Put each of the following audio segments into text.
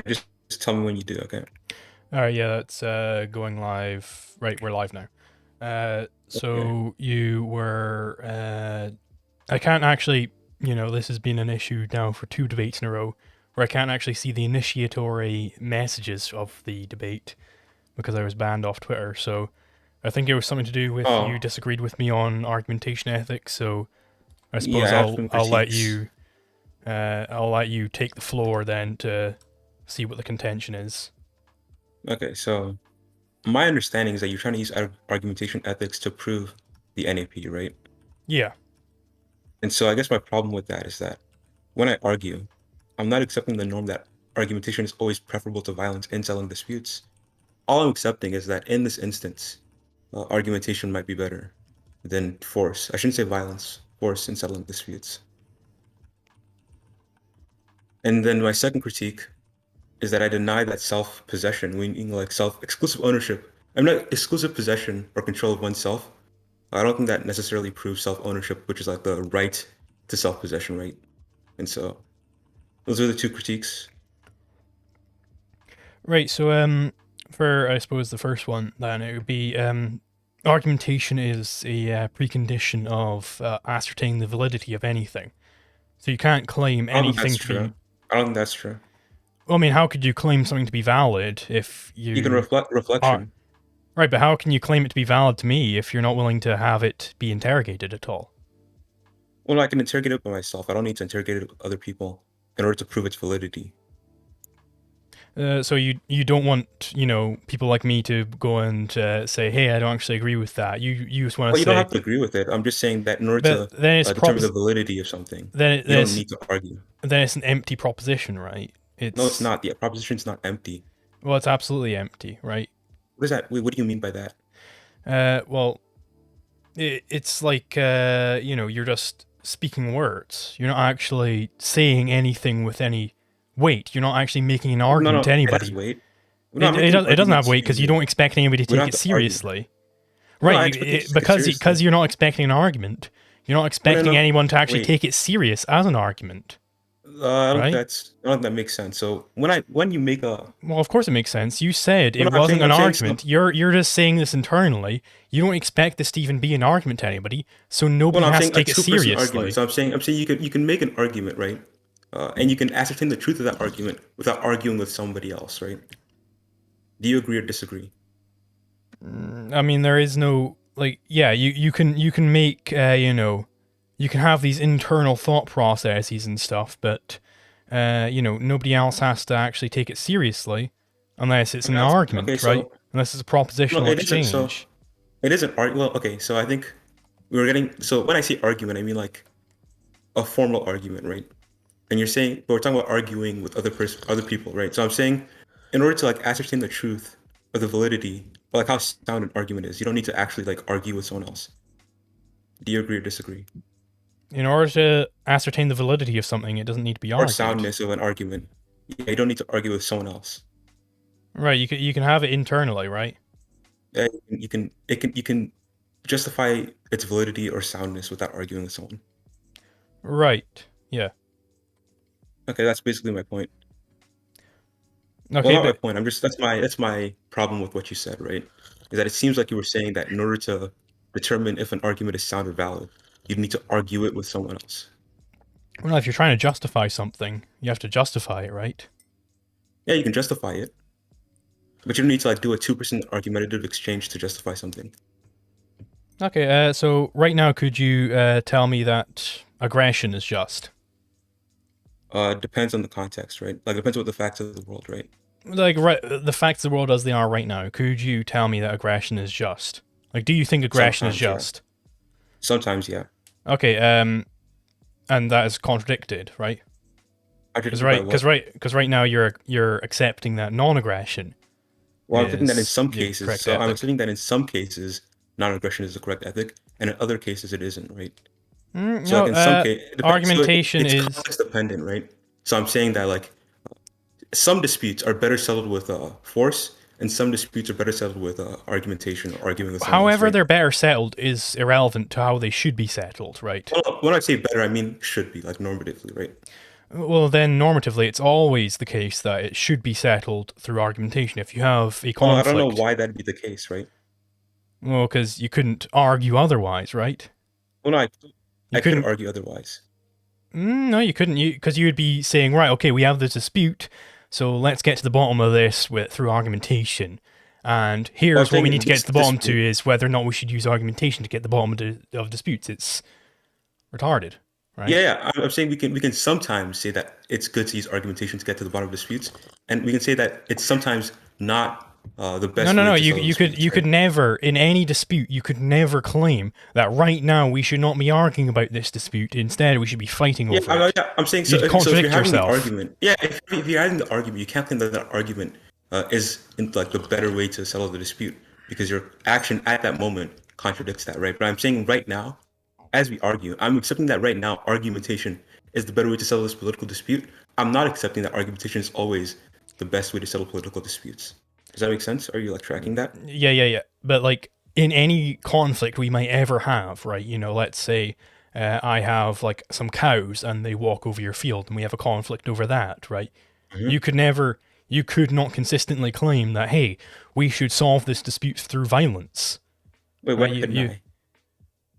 Just tell me when you do, okay? All right, yeah, that's going live. Right, we're live now. Okay. So you were. I can't actually. This has been an issue now for two debates in a row, where I can't actually see the initiatory messages of the debate because I was banned off Twitter. So I think it was something to do with you Oh, disagreed with me on argumentation ethics. So I yeah, suppose I have I'll some I'll let critiques. you I'll let you take the floor then to see what the contention is. Okay, so my understanding is that you're trying to use argumentation ethics to prove the NAP, right? Yeah. And so I guess my problem with that is that when I argue, I'm not accepting the norm that argumentation is always preferable to violence in settling disputes. All I'm accepting is that in this instance, argumentation might be better than force. I shouldn't say violence, force in settling disputes. And then my second critique is that I deny that self-possession, meaning like self-exclusive ownership. I'm not exclusive possession or control of oneself. I don't think that necessarily proves self-ownership, which is like the right to self-possession, right? And so those are the two critiques. Right. So for I suppose the first one, then it would be argumentation is a precondition of ascertaining the validity of anything. So you can't claim I don't think that's anything to be. true. I don't think that's true. Well, I mean, how could you claim something to be valid if You can you reflect are reflection. right? But how can you claim it to be valid to me if you're not willing to have it be interrogated at all? Well, I can interrogate it by myself. I don't need to interrogate it with other people in order to prove its validity. So you don't want people like me to go and say, hey, I don't actually agree with that. You just want Well, to you don't say, have to agree with it. I'm just saying that in order but to then it's determine propos- the validity of something, then you then don't it's need to argue. then it's an empty proposition, right? No, it's It's not. The proposition's not empty. well, it's absolutely empty, right? What is that? Wait, what do you mean by that? Well, it's like you're just speaking words. You're not actually saying anything with any weight. You're not actually making an No, argument to no, it has anybody. weight. We're not It it, making an does, it doesn't argument have weight to because you don't you. expect anybody to We don't take have it to argue. seriously, No, right? I expect you to take it Because seriously. you're not expecting an argument. You're not Oh, no, expecting no. anyone to actually Wait. take it serious as an argument, right? I don't think that makes sense. So when you make a, Well, of course it makes sense. You said well, it no, I'm wasn't saying, an I'm saying, so, argument. You're just saying this internally. You don't expect this to even be an argument to anybody, so well, nobody no, I'm has to saying a take it two-person argument. seriously. So I'm saying you can make an argument, right? And you can ascertain the truth of that argument without arguing with somebody else, right? Do you agree or disagree? I mean, there is no like, yeah, you can make you can have these internal thought processes and stuff, but nobody else has to actually take it seriously unless it's Okay, an okay. argument, right? So Unless it's a no, propositional it isn't. So exchange. it isn't art. Well, okay. So I think we were getting. So when I say argument, I mean like a formal argument, right? And you're saying, but we're talking about arguing with other people, right? So I'm saying, in order to like ascertain the truth or the validity, or like how sound an argument is, you don't need to actually like argue with someone else. Do you agree or disagree? In order to ascertain the validity of something, it doesn't need to be Or argued. soundness of an argument. Yeah, you don't need to argue with someone else. Right, you can have it internally, right? Yeah, you can justify its validity or soundness without arguing with someone. Right. Yeah. Okay, that's basically my point. Well, Okay, not my but point. I'm just that's my problem with what you said, right? Is that it seems like you were saying that in order to determine if an argument is sound or valid, you need to argue it with someone else. well, if you're trying to justify something, you have to justify it, right? Yeah, you can justify it, but you don't need to like do a 2% argumentative exchange to justify something. Okay, so right now, could you tell me that aggression is just? Depends on the context, right? Like depends on what the facts of the world, right? Like, right, the facts of the world as they are right now, could you tell me that aggression is just? Like, do you think aggression is Sometimes, yeah. just? Sometimes, yeah. Okay, and that is contradicted, right? Because Contradicted by right, what? because right now you're accepting that non-aggression Well, I'm thinking that in is some the cases, correct so I'm ethic. assuming that in some cases, non-aggression is the correct ethic, and in other cases, it isn't, right? So, like No, in some case, it depends. So argumentation it's is context dependent, right? So I'm saying that like some disputes are better settled with force, and some disputes are better settled with argumentation or arguing with someone else, however right? they're better settled is irrelevant to how they should be settled, right? Well, when I say better, I mean should be like normatively, right? Well, then normatively, it's always the case that it should be settled through argumentation. If you have a Well, I don't know conflict, why that'd be the case, right? well, because you couldn't argue otherwise, right? Well, no, You I could couldn't. argue otherwise. No, you couldn't. Because you would be saying, right, okay, we have this dispute, so let's get to the bottom of this through argumentation. And Well, I'm here's what saying we in need to get this to the bottom to dispute, is whether or not we should use argumentation to get the bottom of disputes. It's retarded, right? yeah, I'm saying we can sometimes say that it's good to use argumentation to get to the bottom of disputes, and we can say that it's sometimes not the No, best no, way no. to settle disputes, You right? could never, in any dispute, you could never claim that right now we should not be arguing about this dispute. Instead, we should be fighting Yeah, over it. I'm saying so. You'd So if you're contradict having the yourself. argument, yeah, if you're having the argument, you can't claim that that argument is in, like the better way to settle the dispute because your action at that moment contradicts that, right? But I'm saying right now, as we argue, I'm accepting that right now argumentation is the better way to settle this political dispute. I'm not accepting that argumentation is always the best way to settle political disputes. Does that make sense? Are you like tracking that? Yeah. But like in any conflict we might ever have, right? Let's say I have like some cows and they walk over your field, and we have a conflict over that, right? Hmm. You could not consistently claim that, hey, we should solve this dispute through violence, Wait, why right? couldn't I?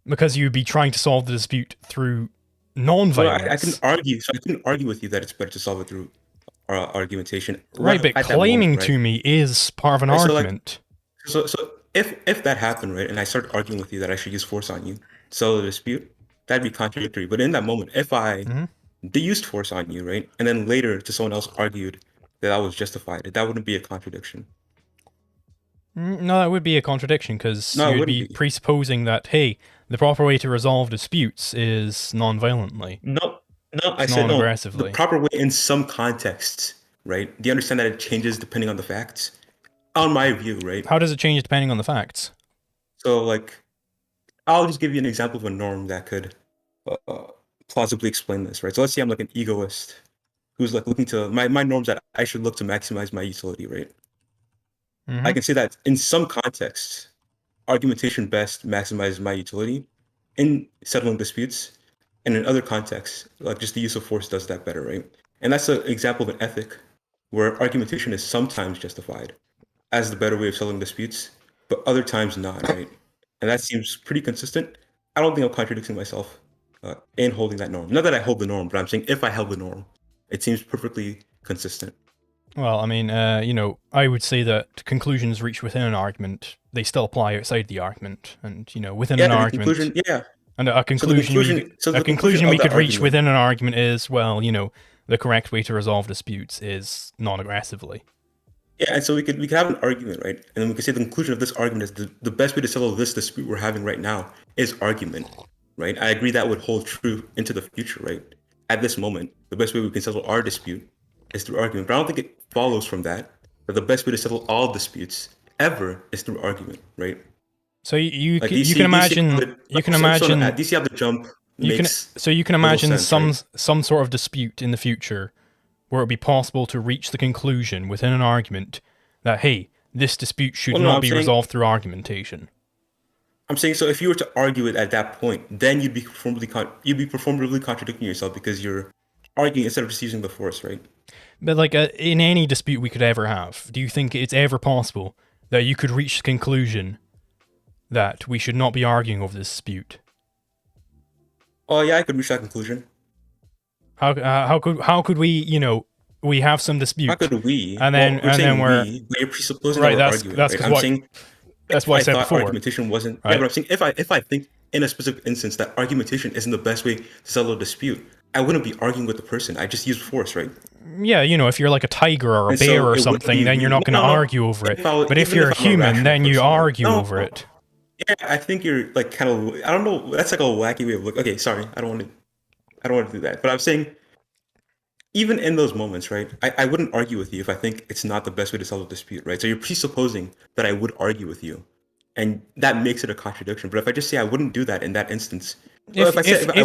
Because you'd be trying to solve the dispute through Well, I non-violence. couldn't argue. So I couldn't argue with you that it's better to solve it through argumentation Right, but at that moment, claiming right? to me is part of an Right, so like, argument. so if that happened, right, and I started arguing with you that I should use force on you, settle the dispute, that'd be contradictory. But in that moment, if I Mhm. used force on you, right, and then later to someone else argued that I was justified, that wouldn't be a contradiction. No, that would be a contradiction because No, it you'd wouldn't be be. presupposing that, hey, the proper way to resolve disputes is non-violently. No, no, I It's said no. The non-aggressively. proper way in some contexts, right? Do you understand that it changes depending on the facts? On my view, right? How does it change depending on the facts? So, like, I'll just give you an example of a norm that could uh, plausibly explain this, right? So let's say I'm like an egoist who's like looking to my norms that I should look to maximize my utility, right? I Mhm. can say that in some contexts, argumentation best maximizes my utility in settling disputes, and in other contexts, like just the use of force does that better, right? And that's an example of an ethic where argumentation is sometimes justified as the better way of settling disputes, but other times not, right? And that seems pretty consistent. I don't think I'm contradicting myself in holding that norm. Not that I hold the norm, but I'm saying if I held the norm, it seems perfectly consistent. Well, I mean, I would say that conclusions reached within an argument, they still apply outside the argument, and within Yeah, an the argument, conclusion, yeah. and a So the conclusion conclusion, so a the conclusion conclusion of we that could reach argument. within an argument is, well, the correct way to resolve disputes is non-aggressively. Yeah, and so we could have an argument, right? And then we could say the conclusion of this argument is the best way to settle this dispute we're having right now is argument, right? I agree that would hold true into the future, right? At this moment, the best way we can settle our dispute is through argument. But I don't think it follows from that the best way to settle all disputes ever is through argument, right? So you Like, can, you can imagine do you see how the jump makes you can little imagine sense, right? some sort of dispute in the future where it would be possible to reach the conclusion within an argument that, hey, this dispute should Well, no, not be resolved through argumentation. I'm saying so. If you were to argue it at that point, then you'd be performatively contradicting yourself because you're arguing instead of just using the force, right? But like in any dispute we could ever have, do you think it's ever possible that you could reach the conclusion that we should not be arguing over this dispute? Oh yeah, I could reach that conclusion. How could we have some dispute How could we? and Well, then you're saying we're we, but you're presupposing right. that we're arguing, That's right? because I'm what saying that's if what I I said thought before. argumentation wasn't, yeah, Right. but I'm saying if I think in a specific instance that argumentation isn't the best way to settle a dispute, I wouldn't be arguing with the person. I just use force, right? Yeah, if you're like a tiger or a And bear so or it wouldn't something, be then you're not going to no, no. argue over it. If I was- But if even you're a if I'm a human, rational then you person, right? argue No, over it. Yeah, I think you're like kind of. I don't know. That's like a wacky way of looking. Okay, sorry. I don't want to. I don't want to do that. But I'm saying, even in those moments, right? I wouldn't argue with you if I think it's not the best way to settle a dispute, right? So you're presupposing that I would argue with you, and that makes it a contradiction. But if I just say I wouldn't do that in that instance, If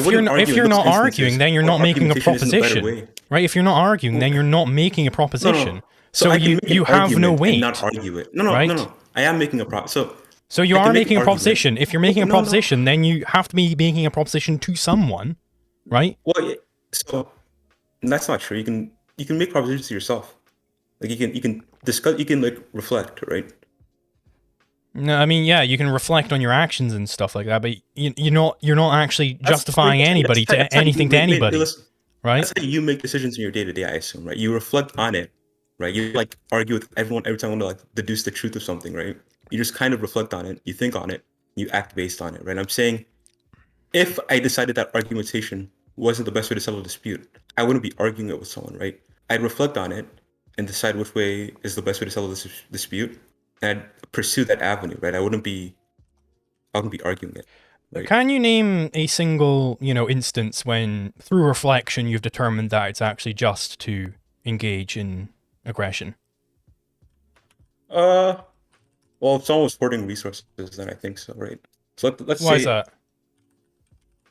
you're not arguing, then you're not making a proposition, right? If you're not arguing, then you're not making a proposition. So I can make an you have no argument weight. and not argue it. No, right? no. I am making a So you I can are make making an a proposition. argument. If you're making a No. proposition, then you have to be making a proposition to someone, right? Well, so And that's not true. You can make propositions to yourself. Like you can discuss, you can like reflect, right? No, I mean, yeah, you can reflect on your actions and stuff like that, but you're not actually justifying anybody to That's how you anything to make, anybody, listen, right? that's how you make decisions in your day to day. I assume, right? You reflect on it, right? You like argue with everyone every time you want to like deduce the truth of something, right? You just kind of reflect on it, you think on it, you act based on it, right? I'm saying if I decided that argumentation wasn't the best way to settle a dispute, I wouldn't be arguing it with someone, right? I'd reflect on it and decide which way is the best way to settle this dispute, and I'd pursue that avenue, right? I wouldn't be arguing it, right? Can you name a single, instance when, through reflection, you've determined that it's actually just to engage in aggression? Uh, well, if someone was hoarding resources, then I think so, right? So let's Why is say, that?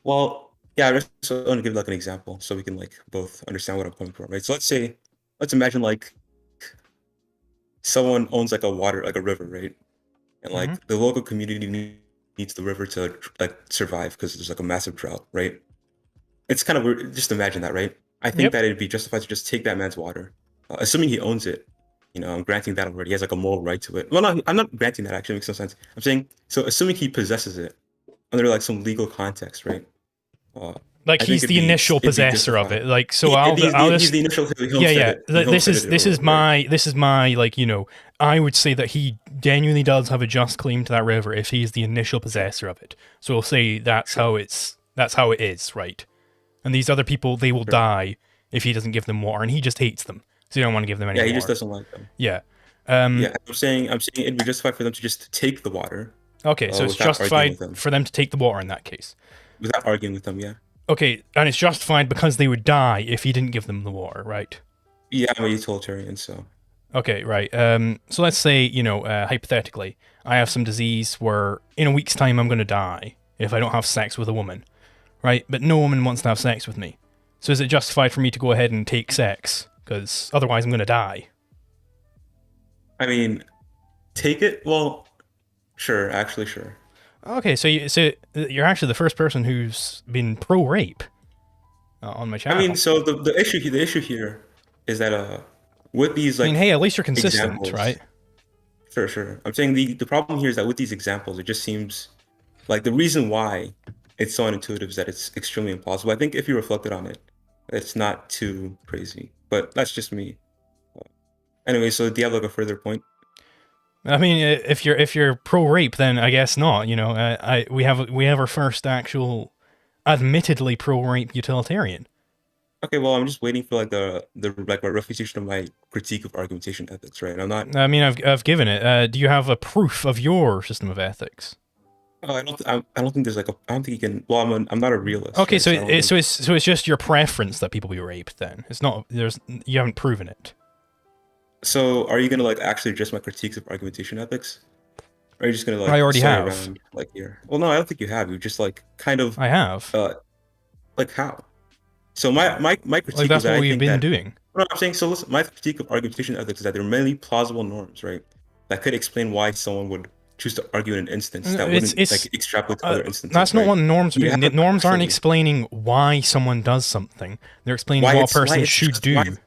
well, yeah, I just want to give like an example so we can like both understand what I'm coming from, right? So let's imagine like someone owns like a water, like a river, right? And Mhm. like the local community needs the river to like survive because there's like a massive drought, right? It's kind of weird. Just imagine that, right? I think Yep. that it'd be justified to just take that man's water, assuming he owns it. I'm granting that already. He has like a moral right to it. Well, no, I'm not granting that. Actually, it makes no sense. I'm saying so, assuming he possesses it under like some legal context, right? Uh, Like I think he's it'd the be initial it'd be possessor of justified. it. Like, so I'll He's just the initial. He yeah, homesteaded yeah. it. He This homesteaded is it or this is whatever, right? my like I would say that he genuinely does have a just claim to that river if he's the initial Sure, possessor of it. So we'll say that's sure, how it is, right? And these other people, they will sure. die if he doesn't give them water, and he just hates them, so you don't want to give them any Yeah, he just water. doesn't like them. Yeah. Um. Yeah, I'm saying it'd be justified for them to just take the water, Okay, so it's without arguing justified with them, for them to take the water in that case. without arguing with them. Yeah. Okay, and it's justified because they would die if he didn't give them the water, right? Yeah, I'm a utilitarian, so Okay, right. So let's say, hypothetically, I have some disease where in a week's time I'm going to die if I don't have sex with a woman, right? But no woman wants to have sex with me. So is it justified for me to go ahead and take sex? Because otherwise I'm going to die. I mean, take it. Well, sure, actually, sure. Okay, so you're actually the first person who's been pro-rape on my I mean, channel. so the issue here is that with these I mean, like hey, at least you're consistent, examples, right? sure. I'm saying the problem here is that with these examples, it just seems like the reason why it's so unintuitive is that it's extremely impossible. I think if you reflected on it, it's not too crazy. But that's just me. Anyway, so do you have like a further point? I mean, if you're pro-rape, then I guess not. We have our first actual, admittedly pro-rape utilitarian. Okay, well, I'm just waiting for like the like my refutation of my critique of argumentation ethics, right? I'm not. I mean, I've given it. Do you have a proof of your system of ethics? I don't think there's like a. I don't think you can. Well, I'm not a realist, Okay, right? so So I don't think. it's just your preference that people be raped. Then it's not. You haven't proven it. So are you gonna like actually address my critiques of argumentation ethics? Or are you just gonna I like already sway have. around like here? Well, no, I don't think you have. You just like kind of I have. uh like how? So my Like critique was that's that what I we've think been that doing. what I'm saying. So listen, my critique of argumentation ethics is that there are many plausible norms, right? That could explain why someone would choose to argue in an instance that It's wouldn't it's like extrapolate to other that's instances, not right? what norms are You doing. The have norms aren't actually explaining why someone does something. They're explaining why what a it's why person it's should just why do.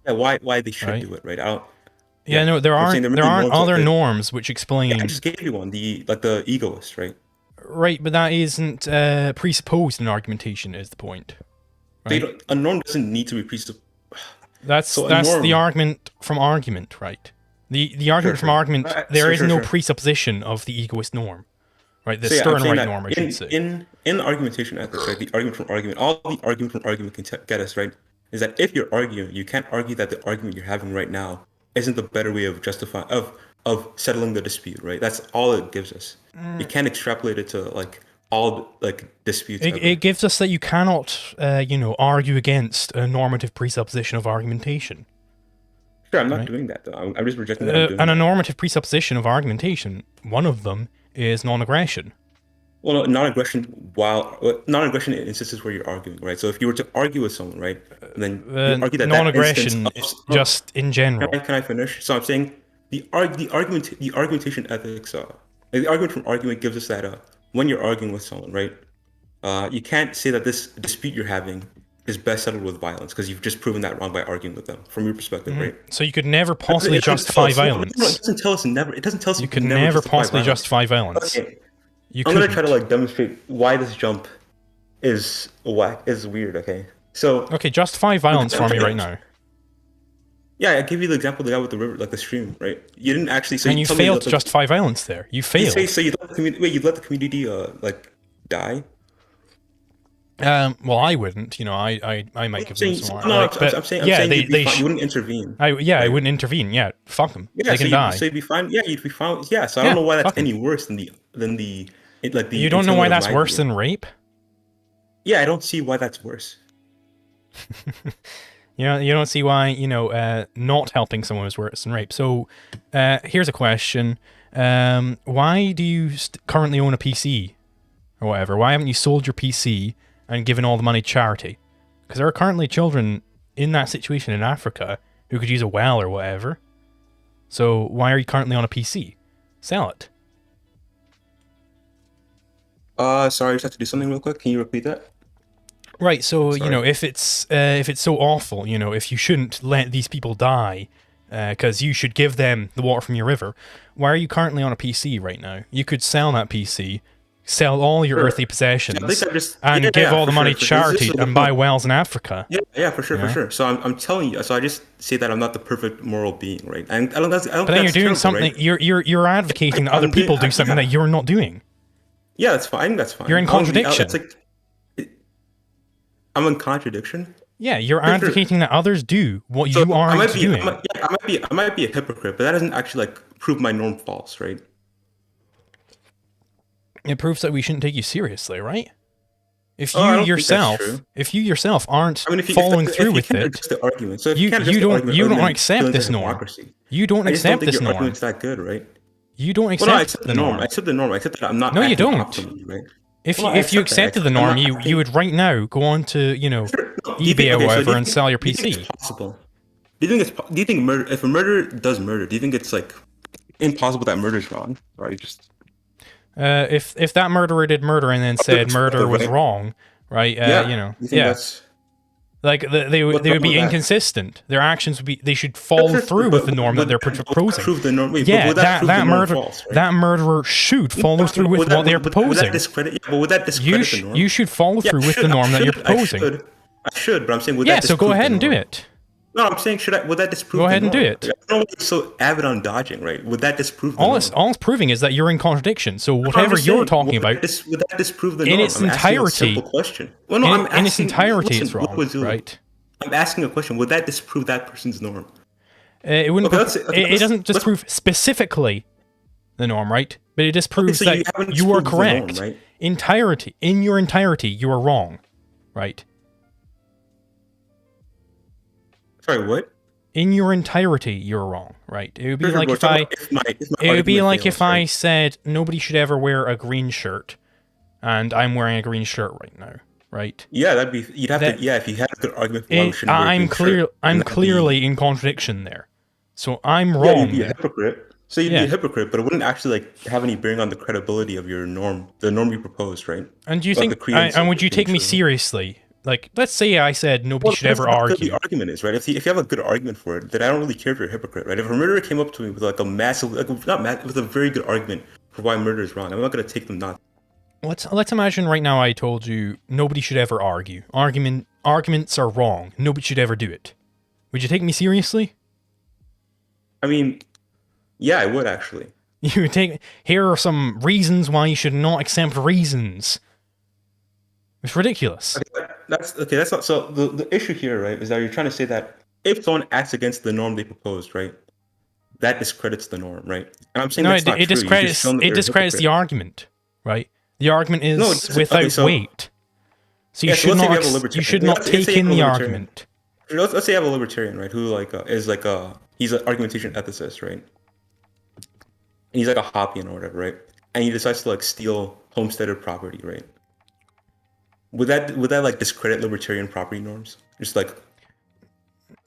yeah why they should Right? do it, right? I don't Yeah. yeah. No, there I'm saying aren't there are there many aren't norms that other could norms which yeah, I explain. just gave you one, the like the egoist, right? Right, but that isn't presupposed in argumentation. Is the point? They Right? don't, a norm doesn't need to be presupposed. That's So a that's the norm, argument from argument, right? The sure, argument from sure, argument, there is no sure. presupposition of the egoist norm, right? The So yeah, I'm stern saying right that norm, I should say. in argumentation ethics, right? The argument from argument, all the argument from argument can get us right is that if you're arguing, you can't argue that the argument you're having right now isn't the better way of justifying of settling the dispute, right? That's all it gives us. You can't extrapolate it to like all like disputes It ever. gives us that you cannot, argue against a normative presupposition of argumentation, Sure, I'm not right? doing that though. I'm just rejecting that I'm doing And a that. normative presupposition of argumentation, one of them is non-aggression. Well, no, non-aggression in instances where you're arguing, right? So if you were to argue with someone, right, then you argue that that instance Non-aggression, of just in general. can I finish? So I'm saying the argumentation ethics, like the argument from argument gives us that when you're arguing with someone, right, you can't say that this dispute you're having is best settled with violence because you've just proven that wrong by arguing with them from your perspective, right? So you could never possibly justify violence. No, it doesn't tell us never. It doesn't tell us you could never possibly justify violence. Okay. I'm gonna try to like demonstrate why this jump is weird. Okay, so justify violence for me right now. Yeah, I give you the example of the guy with the river, like the stream, right? You didn't actually. So and you failed to justify violence there. You failed. So you let the community. Wait, you let the community like die? Well, I wouldn't. You know, I might give them some more. No, I'm saying you wouldn't intervene. I wouldn't intervene. Yeah, fuck them. Yeah, they can die. So you'd be fine. Yeah, you'd be fine. Yeah, so I don't know why that's any worse than the. You don't know why that's worse than rape? Yeah, I don't see why that's worse. You don't see why, not helping someone is worse than rape. So, here's a question. Why do you currently own a PC? Or whatever? Why haven't you sold your PC and given all the money to charity? Because there are currently children in that situation in Africa who could use a well or whatever. So, why are you currently on a PC? Sell it. Sorry, I just have to do something real quick. Can you repeat that? Right, so, sorry. If it's so awful, if you shouldn't let these people die, because you should give them the water from your river, why are you currently on a PC right now? You could sell that PC, sell all your earthly possessions, and give all the money to charity and buy wells in Africa. Yeah, for sure. So I'm telling you, so I just say that I'm not the perfect moral being, right? And I don't but then you're doing something, right? You're advocating that other people do something that you're not doing. Yeah, that's fine. That's fine. You're in contradiction. I'm in contradiction. Yeah, you're advocating that others do what you aren't doing. I might be a hypocrite, but that doesn't actually prove my norm false, right? It proves that we shouldn't take you seriously, right? If you yourself aren't following through with it, you don't accept this norm. You don't accept this norm. Argument's that good, right? You don't accept the norm. I accept the norm. I accept that I'm not. No, you don't. Optimally, right? If you accepted the norm, you would right now go on to eBay or whatever and sell your PC. Do you think it's possible? Do you think murder? If a murderer does murder, do you think it's impossible that murder's wrong? Right? If that murderer did murder and then said murder was wrong, right? Like they would be inconsistent. Their actions would be. They should follow through with the norm that they're proposing. That murderer should follow through with what they're proposing. Would that discredit the norm? You should follow through with the norm that you're proposing. I should, but I'm saying would that disprove so go ahead and do it. No, I'm saying would that disprove? Go ahead and do it. I don't be so avid on dodging, right? Would that disprove? All it's proving is that you're in contradiction. So whatever you're talking about, would that disprove the norm? In its entirety, question. Well, no, in its entirety, it's wrong, right? I'm asking a question. Would that disprove that person's norm? It wouldn't. It doesn't disprove specifically the norm, right? But it disproves that you are correct. Norm, right? In your entirety, you are wrong, right? Sorry, what? In your entirety, you're wrong, right? It would be like if I. It would be like if I said nobody should ever wear a green shirt, and I'm wearing a green shirt right now, right? Yeah, that'd be. You'd have to. Yeah, if you had a good argument for why we shouldn't wear a green shirt. I'm clearly in contradiction there, so I'm wrong. You'd be a hypocrite. So you'd be a hypocrite, but it wouldn't actually have any bearing on the credibility of your norm, the norm you proposed, right? And do you think? And would you take me seriously? Like, let's say I said nobody should ever argue. The argument is, right? If you have a good argument for it, then I don't really care if you're a hypocrite, right? If a murderer came up to me with a massive, with a very good argument for why murder is wrong, I'm not going to take them not. Let's imagine right now I told you nobody should ever argue. Arguments are wrong. Nobody should ever do it. Would you take me seriously? I mean, yeah, I would actually. You would take. Here are some reasons why you should not accept reasons. It's ridiculous. That's not so. The issue here, right, is that you're trying to say that if someone acts against the norm they proposed, right, that discredits the norm, right? And I'm saying that's not true. It discredits the argument, right? The argument is without weight. So you should not take in the argument. Let's say you have a libertarian, right, who he's an argumentation ethicist, right? And he's like a hoppian or whatever, right? And he decides to steal homesteaded property, right? Would that discredit libertarian property norms? Just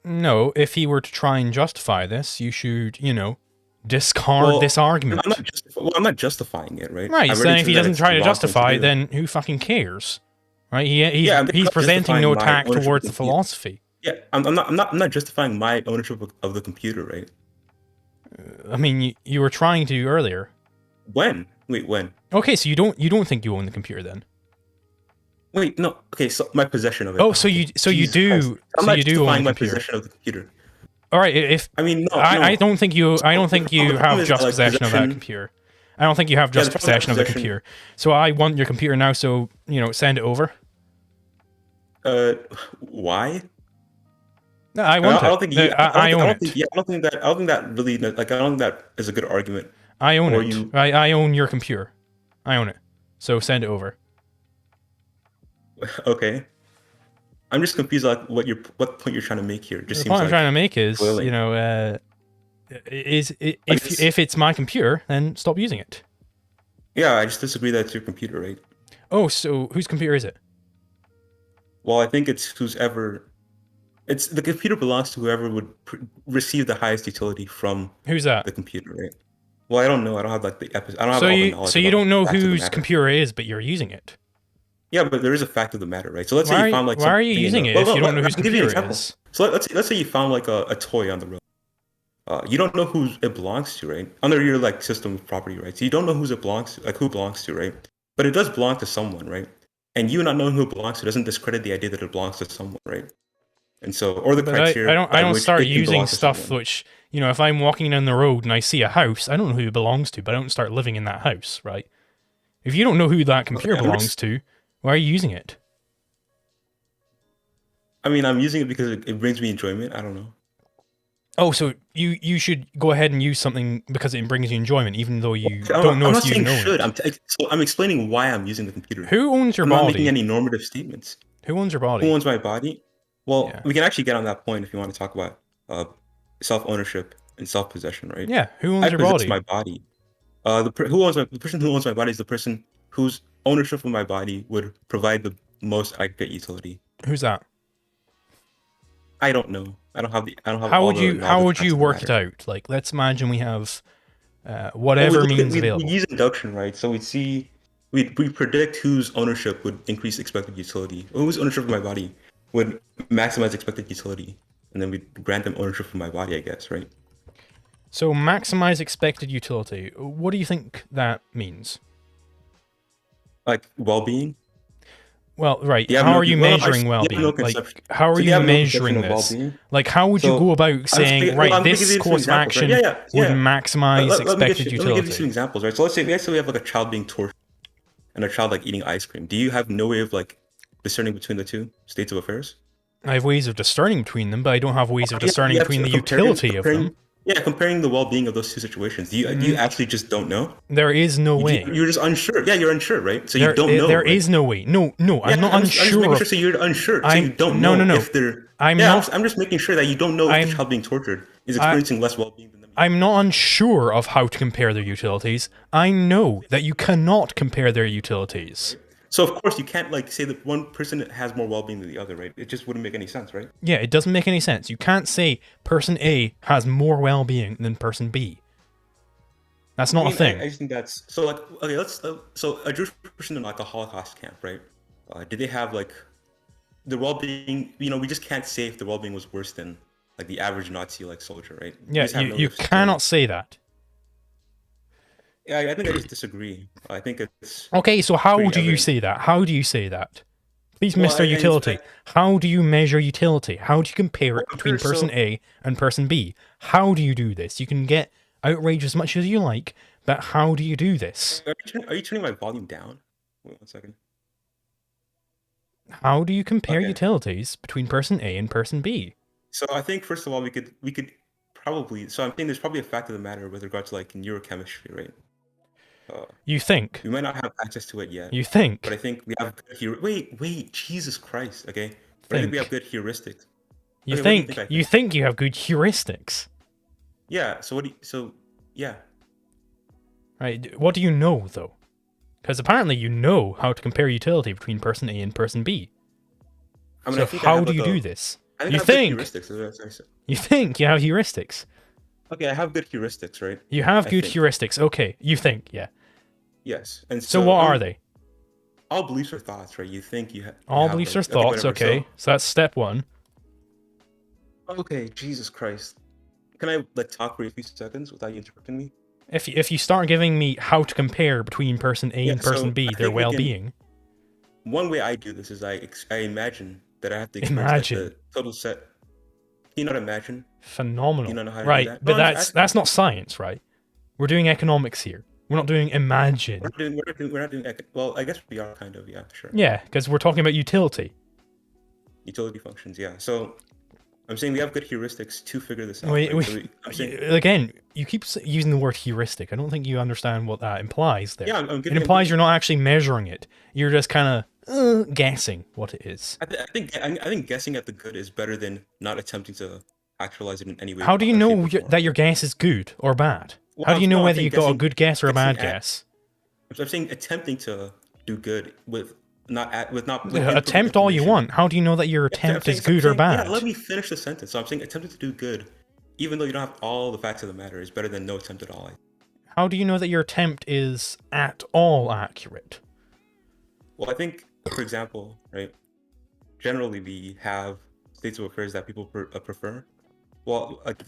no. If he were to try and justify this, you should, discard this argument. I'm not justifying it, right? Right. So then if he doesn't try to justify, then who fucking cares? right? Yeah, I'm He's not presenting justifying no my attack ownership of towards the the computer. philosophy. Yeah, I'm not justifying my ownership of the computer, right? I mean, you were trying to earlier. When? Wait, when? Okay, so you don't think you own the computer then? Wait, no. Okay, so my possession of it. Oh, Oh, okay. you Jesus Christ. do I'm not own justifying the my computer. possession of the computer. All right, if I mean, no, I no. don't think you The problem have is just like possession of that possession. computer. I don't think you have Yeah, the just problem is possession of the possession. computer. So I want your computer now. So send it over. Why? No, I I want don't it. think you. I own it. I don't think that. I don't think that really. Like, I don't think that is a good argument. I own Or it. you. I own your computer. I own it. So send it over. Okay. I'm just confused. Like, what point you're trying to make here? It just The seems point I'm like trying to make is, willing. if it's my computer, then stop using it. Yeah, I just disagree that it's your computer, right? Oh, so whose computer is it? Well, I think it's whoever. It's the computer belongs to whoever would receive the highest utility from Who's that? the computer, right? Well, I don't know. I don't have like the episode. I don't have So all the knowledge. so you about don't know the facts of the whose matter. computer it is, but you're using it. Yeah, but there is a fact of the matter, right? So let's say Why you found like why are you something in using the- it well, if you no, don't know whose I'll give you an computer it example. is? So let's say you found like a toy on the road. You don't know who it belongs to, right? Under your like system of property rights, you don't know who it belongs to, like who it belongs to, right? But it does belong to someone, right? And you not knowing who it belongs to doesn't discredit the idea that it belongs to someone, right? And so, or the But criteria. I don't which start it can using belong to stuff someone. which, if I'm walking down the road and I see a house, I don't know who it belongs to, but I don't start living in that house, right? If you don't know who that computer I'm belongs just- to, why are you using it? I mean, I'm using it because it brings me enjoyment. I don't know. Oh, so you should go ahead and use something because it brings you enjoyment, even though you I'm don't know I'm if not you saying know should. it. I'm explaining why I'm using the computer. Who owns your I'm not making body? any normative statements. Who owns your Who body? owns my body? Well, Yeah. we can actually get on that point if you want to talk about self-ownership and self-possession, right? Yeah, who owns I your possess body? my body. The person who owns my body is the person whose ownership of my body would provide the most aggregate utility. Who's that? I don't know. I don't have How all would the you knowledge of the work it matter. out? Like, let's imagine we have Well, whatever means we available. use induction, right? So we predict whose ownership would increase expected utility, or whose ownership of my body would maximize expected utility, and then we grant them ownership of my body, I guess, right? So maximize expected utility. What do you think that means? Like well-being. Well, right. You have how no- are you well, I- measuring you have well-being? no Like, conception. how are So you you have no measuring conception of this? well-being? Like, how would you So, go about saying, well, right, I'm gonna this give you some course of examples, right? action would maximize Let me expected let me utility? give you some examples, right? So let's say we have like a child being tortured and a child like eating ice cream. Do you have no way of like discerning between the two states of affairs? I have ways of discerning between them, but I don't have ways of Yeah, discerning you have between to- the utility of them. Yeah, comparing the well-being of those two situations. Do you actually just don't know? There is no way. You're just unsure. Yeah, you're unsure, right? So you don't know. There right? is no way. No, I'm not I'm just unsure. making sure. So you're unsure. So I'm- you don't no, know no, no. if they're. I'm yeah, not- I'm just making sure that you don't know if I'm- the child being tortured is experiencing less well-being than them. I'm not unsure of how to compare their utilities. I know that you cannot compare their utilities. So of course you can't like say that one person has more well-being than the other, right? It just wouldn't make any sense, right? Yeah, it doesn't make any sense. You can't say person A has more well-being than person B. That's not I mean, a thing. I just think that's so. Like, okay, let's. So a Jewish person in like a Holocaust camp, right? Did they have like the well-being? We just can't say if the well-being was worse than like the average Nazi like soldier, right? We Yeah, just have no way you of saying. cannot say that. Yeah, I think I just disagree. I think it's. Okay, so how pretty do you evident. say that? How do you say that? Please, Well, Mr. I Utility, expect- how do you measure utility? How do you compare it between compare- person so- A and person B? How do you do this? You can get outraged as much as you like, but how do you do this? Are you turning my volume down? Wait 1 second. How do you compare Okay. utilities between person A and person B? So I think first of all we could probably. So I'm thinking there's probably a fact of the matter with regards to like neurochemistry, right? You think. We might not have access to it yet. You think. But I think we have good wait, Jesus Christ, okay? But I think we have good heuristics. You Okay, what do think. I You think you have good heuristics. Yeah, so yeah. Right. What do you know, though? Because apparently you know how to compare utility between person A and person B. I mean, So I think I how have, do like, you a- do this? I You I have good think. heuristics. That's what I said. You think you have heuristics. Okay, I have good heuristics, right? You have I good think. heuristics. Okay, you think, yeah. Yes. And So what I'm- are they? all beliefs are thoughts, right? You think you All have beliefs are like okay, thoughts, whatever. okay. So that's step one. Okay, Jesus Christ. Can I like talk for a few seconds without you interrupting me? If you start giving me how to compare between person A Yeah, and person so B, I their think we can. well-being, One way I do this is I imagine that I have to experience like imagine. the total set. Can you not imagine? Do you Phenomenal. not know how to do Right, that? No, but I'm just asking. that's not science, right? We're doing economics here. We're not doing imagine. We're not doing well, I guess we are kind of, yeah, sure. Yeah, because we're talking about utility. Utility functions, yeah. So I'm saying we have good heuristics to figure this out, We, right? we, So I'm saying, again, you keep using the word heuristic. I don't think you understand what that implies there. yeah, I'm It giving, implies you're not actually measuring it. You're just kind of guessing what it is. I think guessing at the good is better than not attempting to actualize it in any way, How do you shape, know or form. that your guess is good or bad? Well, How do you know no, I'm whether saying you got a guessing, good guess or a guessing bad at. guess? I'm saying attempting to do good with Attempt imperfect all you information. want. How do you know that your Yeah, attempt is good or yeah, bad? let me finish the sentence. So I'm saying attempting to do good, even though you don't have all the facts of the matter, is better than no attempt at all. How do you know that your attempt is at all accurate? Well, I think, for example, right, generally we have states of affairs that people prefer. Well, like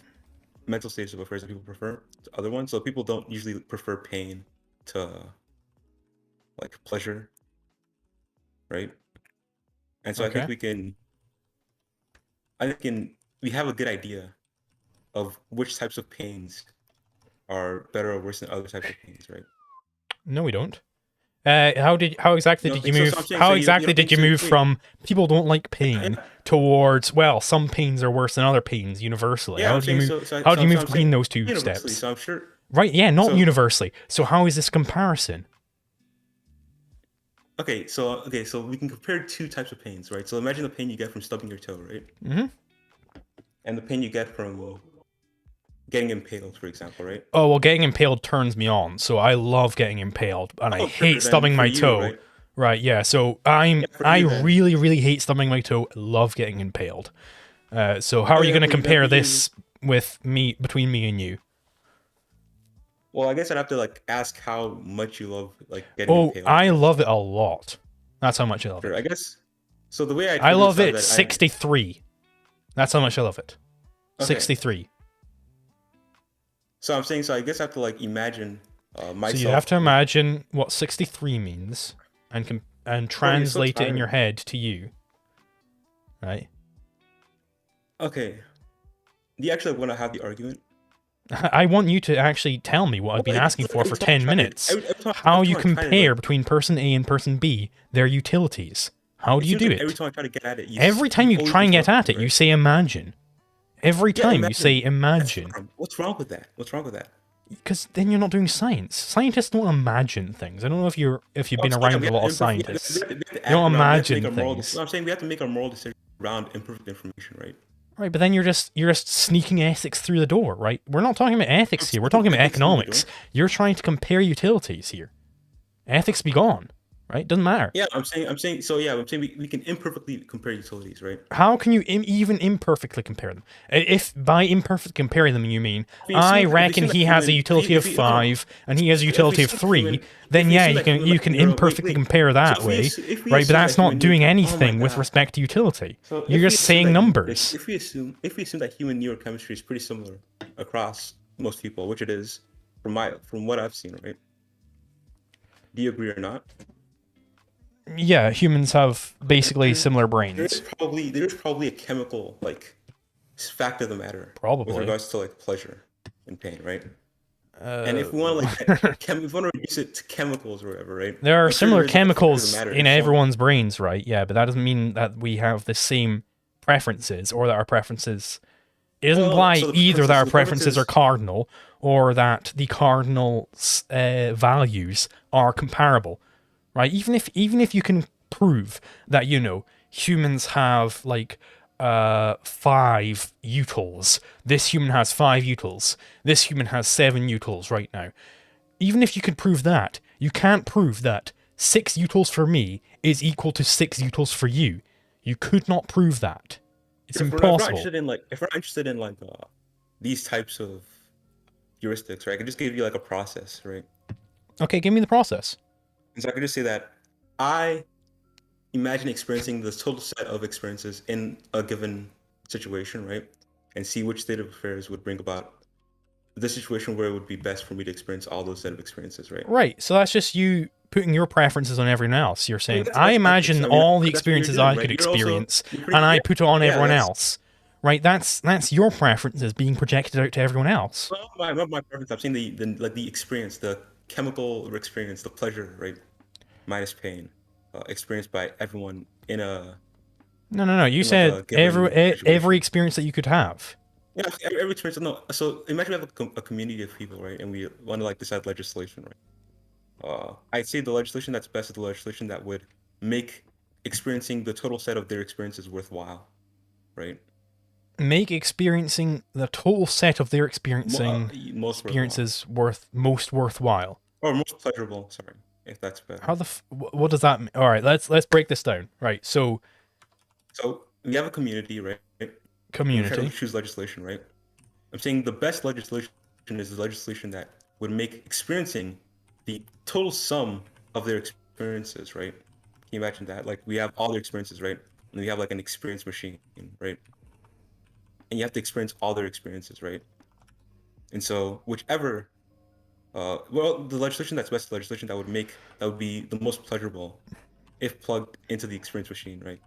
mental states of affairs that people prefer to other ones. So people don't usually prefer pain to like pleasure, right? And so Okay. I think we have a good idea of which types of pains are better or worse than other types of pains, right? No, we don't. How exactly You don't did you think so? So I'm move? saying, How so you exactly don't did think you so? move Wait, from people don't like yeah, pain towards, well, some pains are worse than other pains universally? yeah, How I'm do you saying move? so. So, How do so, you so move I'm between saying those two universally. steps? So I'm sure. Right? Yeah, not So universally. So how is this comparison? so we can compare two types of pains, right? So imagine the pain you get from stubbing your toe, right? Hmm. And the pain you get from getting impaled, for example, right? Oh well, getting impaled turns me on, so I love getting impaled, and I Oh, sure. hate Then stubbing for my you, toe. right? Right? Yeah. So Yeah, for I you then. really really hate stubbing my toe. Love getting impaled. So how Oh are you yeah, going to for compare you. this with me between me and you? Well, I guess I'd have to like ask how much you love like getting Oh, impaled, I I guess. love it a lot. That's how much I love Sure, I it. guess. So the way I'd I figure this love out is it that I 63. That's how much I love it. okay. 63. So I'm saying so I guess I have to like imagine So you'd have myself to like imagine what 63 means and bro, you're so translate it in your tired. head to you, right? Okay. Do you actually want to have the argument? I want you to actually tell me what I've been Well, asking for every time I 10 try to minutes. How every you time I try to compare like between person A and person B, their utilities. How it do you seems do like every it? time I try to get at it, Every time you you always try and get interrupt at me, it, you right? say imagine. Every Yeah, time you say imagine. That's imagine. fine. What's wrong with that? What's wrong with that? Because then you're not doing science. Scientists don't imagine things. I don't know if you've Oh, been so yeah, around we a have lot to of imperfect. scientists. We have to They don't act around. We have to make imagine our moral. things. I'm saying we have to make our moral decision around imperfect information, right? Right, but then you're just sneaking ethics through the door, right? We're not talking about I'm ethics here. We're sneaking talking about ethics through the door. economics. You're trying to compare utilities here. Ethics be gone, right? Doesn't matter. Yeah, I'm saying. So yeah, I'm saying we can imperfectly compare utilities, right? How can you even imperfectly compare them? If by imperfectly comparing them you mean I If we reckon assume that he has a human, utility of no, no. 5 and he has a If we utility of assume that 3, then yeah, you can imperfectly compare that way, if we right? But assume that's that not human doing oh my anything with god. respect to utility. So You're just saying numbers. if we assume that human neurochemistry is pretty similar across most people, which it is, from what I've seen, right? Do you agree or not? Yeah, humans have basically similar brains. There's probably a chemical like fact of the matter with Probably. regards to like pleasure and pain, right? And Uh, if we want to if we want to reduce it to chemicals or whatever, right? There are I'm sure similar there's like a fact of the chemicals matter in in some. everyone's brains, right? Yeah, but that doesn't mean that we have the same preferences or that our preferences. It doesn't Well, imply so either that our the preferences are preferences. cardinal or that the cardinal values are comparable, right? Even if you can prove that humans have like 5 utils. This human has 5 utils. This human has 7 utils right now. Even if you could prove that, you can't prove that 6 utils for me is equal to 6 utils for you. You could not prove that. It's If we're not impossible. interested in these types of heuristics, right? I could just give you like a process, right? Okay, give me the process. And so I could just say that I imagine experiencing this total set of experiences in a given situation, right? And see which state of affairs would bring about the situation where it would be best for me to experience all those set of experiences, right? Right. So that's just you putting your preferences on everyone else. You're I mean, saying, I that's ethics. imagine I mean, all the that's what you're experiences doing, I right? could You're also experience, you're and pretty I yeah, put it on yeah. everyone else. Right? That's your preferences being projected out to everyone else. Well, not my preference. I'm saying the experience, the chemical experience, the pleasure, right? Minus pain, experienced by everyone No. You in like said a given every situation. experience that you could have. Yeah, every experience. No, so imagine we have a community of people, right? And we want to like decide legislation, right? I'd say the legislation that's best is the legislation that would make experiencing the total set of their experiences worthwhile, right? Make experiencing the total set of their experiencing Most worthwhile experiences most worthwhile. or most pleasurable. Sorry, if that's How better. what does that mean? All right, let's break this down. Right, so So we have a community, right? And we try to community. choose legislation, right? I'm saying the best legislation is the legislation that would make experiencing the total sum of their experiences, right? Can you imagine that? Like we have all their experiences, right? And we have like an experience machine, right? And you have to experience all their experiences, right? And so whichever, well, the legislation that's best, the legislation that would be the most pleasurable, if plugged into the experience machine, right?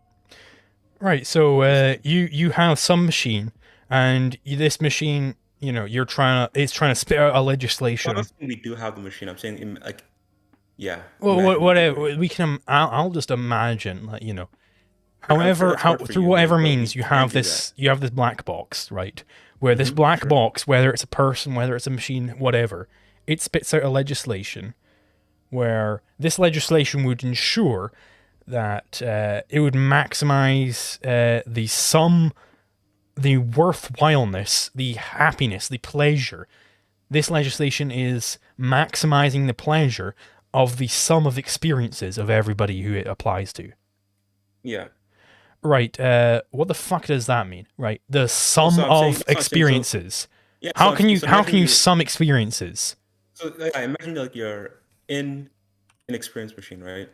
Right, so Basically. you have some machine, and this machine, it's trying to spit out a Well, I'm legislation. not saying we do have the machine. I'm saying like, yeah, Well, imagine we do, right? we can. I'll just imagine, like, I'm sure however, that's hard for through you, right? whatever But means we you can have do that. this black box, right? Where this black Sure. box, whether it's a person, whether it's a machine, whatever, it spits out a legislation where this legislation would ensure that it would maximize the sum, the worthwhileness, the happiness, the pleasure. This legislation is maximizing the pleasure of the sum of experiences of everybody who it applies to. Yeah. Right, what the fuck does that mean? Right, the Well, sum of that's what I'm saying. So experiences. yeah, so How imagine can you you're sum experiences? so like, I imagine like you're in an experience machine, right?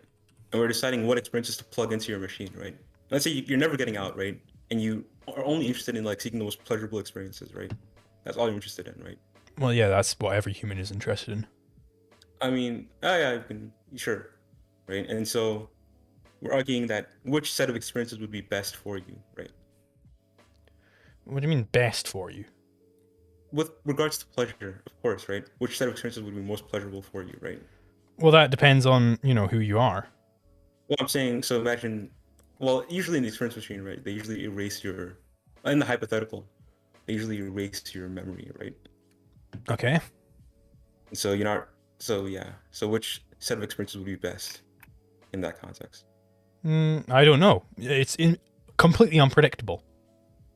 And we're deciding what experiences to plug into your machine, right? Let's say you're never getting out, right? And you are only interested in like seeking the most pleasurable experiences, right? That's all you're interested in, right? Well, yeah, that's what every human is interested in. I mean, yeah, you can sure, right? And so we're arguing that which set of experiences would be best for you, right? What do you mean best for you? With regards to pleasure, of course, right? Which set of experiences would be most pleasurable for you, right? Well, that depends on, who you are. Well, I'm saying, so imagine, well, usually in the experience machine, right, they usually erase in the hypothetical, they usually erase your memory, right? Okay. And so you're not, so yeah, so which set of experiences would be best in that context? I don't know. It's completely unpredictable.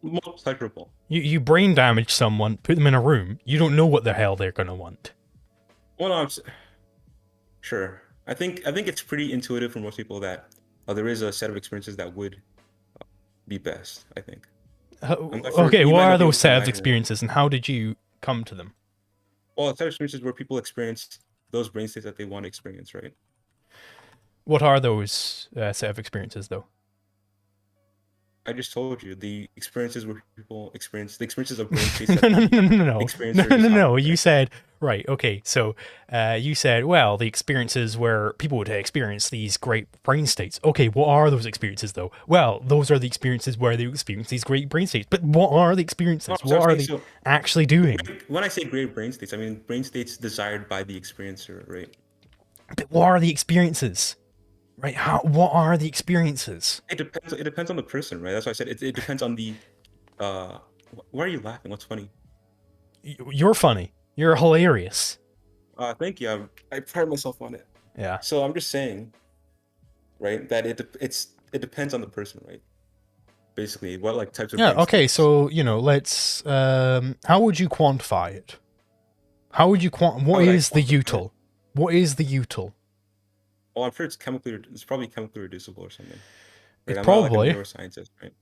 Most pleasurable. You brain damage someone, put them in a room. You don't know what the hell they're gonna want. Well, no, sure. I think it's pretty intuitive for most people that there is a set of experiences that would be best, I think. Okay, You what might are not be those able to set of imagine it. experiences, and how did you come to them? Well, a set of experiences where people experience those brain states that they want to experience, right? What are those set of experiences, though? I just told you the experiences where people experience the experiences of brain states no, that no, the no, no, no, no, experiencer no, no, desires, no. You right? said right. Okay, so you said, well, the experiences where people would experience these great brain states. Okay, what are those experiences, though? Well, those are the experiences where they experience these great brain states. But what are the No, experiences? so I'm What are saying they so actually doing? when I say great brain states, I mean brain states desired by the experiencer, right? But what are the experiences? Right? What are the experiences? It depends. It depends on the person, right? That's why I said it depends on the. Uh, why are you laughing? What's funny? You're funny. You're hilarious. Thank you. I pride myself on it. Yeah. So I'm just saying, right, that it depends on the person, right? Basically, what like types of Yeah. brain Okay. states. So let's. How would you quantify it? How would you How What would I is the quantify it? util? What is the util? Well, I'm sure it's probably chemically reducible or something, right? It's I'm not like a probably. neuroscientist, right?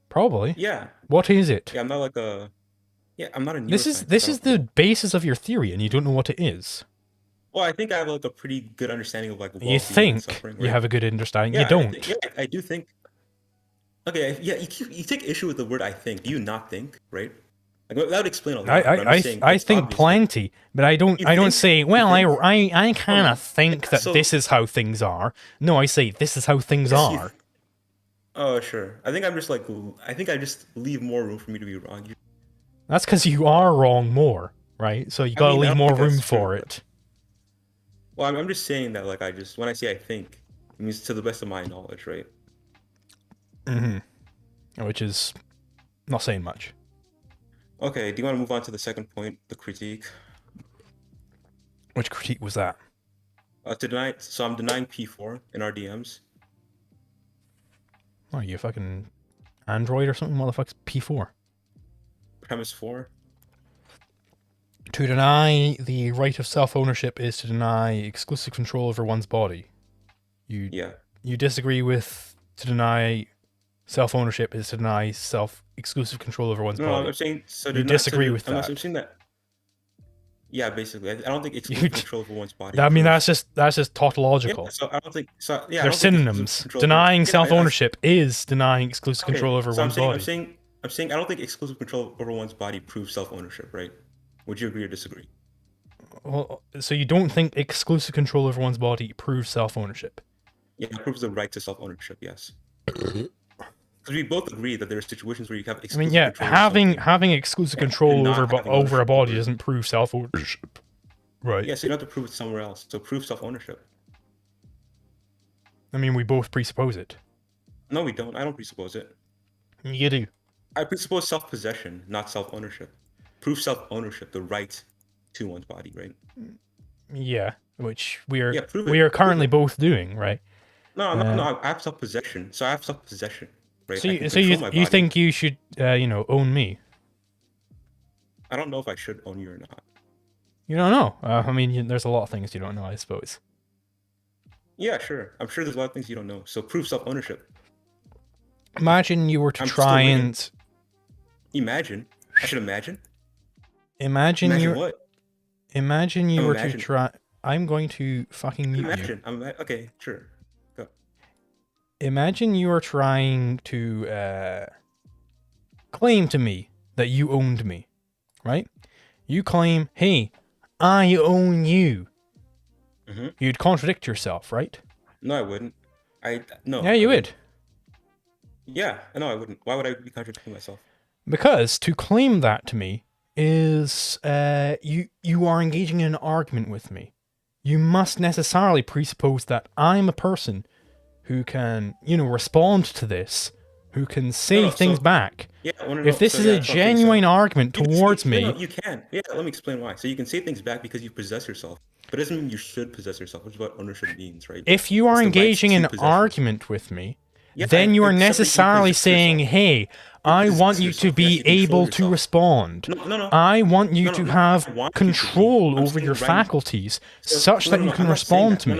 Probably. Yeah, What is it? yeah. I'm not like a. Yeah, I'm not a This is neuroscientist. this I is don't think. the basis of your theory, and you don't know what it is. Well, I think I have like a pretty good understanding of like You well-being and think suffering, you right? have a good understanding. You Yeah, don't. I do think. Okay, yeah, you take issue with the word "I think." Do you not think, right? Like that would explain a lot. But I'm just saying I it's think obvious, right? plenty, but I You don't think, say, you well, think. I kind of think Yeah, that so this is how things are. No, I say this is how things yes, are. oh, sure. I think I'm just like I think I just leave more room for me to be wrong. That's because you are wrong more, right? So you I gotta mean, I leave don't more think room that's true. for But, it. well, I'm just saying that like I just when I say I think, it means to the best of my knowledge, right? Which is not saying much. Okay. Do you want to move on to the second point, the critique? Which critique was that? To deny. So I'm denying P4 in our DMs. Oh, you fucking Android or something? Motherfuckers, P4. Premise 4. To deny the right of self-ownership is to deny exclusive control over one's body. Yeah. You disagree with to deny self-ownership is to deny exclusive control over one's No, body. I'm saying so. You disagree with I'm that. saying that. Yeah, basically, I don't think You, exclusive control over one's body I mean, proves. that's just Yeah. tautological. So I don't think. So yeah, I They're don't think exclusive synonyms. control. Denying Yeah. self-ownership is denying exclusive Okay. control over So one's body. I'm saying I don't think exclusive control over one's body proves self-ownership, right? Would you agree or disagree? Well, so you don't think exclusive control over one's body proves self-ownership? Yeah, it proves the right to self-ownership. Yes. Because we both agree that there are situations where you have I exclusive mean, yeah, control over something. having exclusive and control not over having a ownership body over it. doesn't prove self-ownership, right? Yeah, so you don't have to prove it somewhere else. So prove self-ownership. I mean, we both presuppose it. No, we don't. I don't presuppose it. You do. I presuppose self-possession, not self-ownership. Prove self-ownership, the right to one's body, right? Yeah, which Yeah, prove we it. are currently both doing, right? No. I have self-possession. So I have self-possession, right? So I can you, control my you body. think you should own me? I don't know if I should own you or not. You don't know. I mean, there's a lot of things you don't know, I suppose. Yeah, sure. I'm sure there's a lot of things you don't know. So prove self-ownership. Imagine you were to I'm try still and imagine. I should imagine. imagine Imagine you what? imagine you I'm were to imagining. try. I'm going to fucking mute you. Imagine. Okay, sure. Go. Imagine you are trying to claim to me that you owned me, right? You claim, hey, I own you. Mm-hmm. You'd contradict yourself, right? No, I wouldn't. No. Yeah, you would. Yeah, no, I wouldn't. Why would I be contradicting myself? Because to claim that to me is you are engaging in an argument with me. You must necessarily presuppose that I'm a person who can, respond to this, who can say things back. Yeah, I want to know. If this is a genuine argument towards me, no, you can. Yeah, let me explain why. So you can say things back because you possess yourself, but it doesn't mean you should possess yourself, which is what ownership means, right? if you are engaging in an argument with me, then you are necessarily saying, hey, I want you to be able to respond. No. I want you to have control over your faculties such that you can respond to me.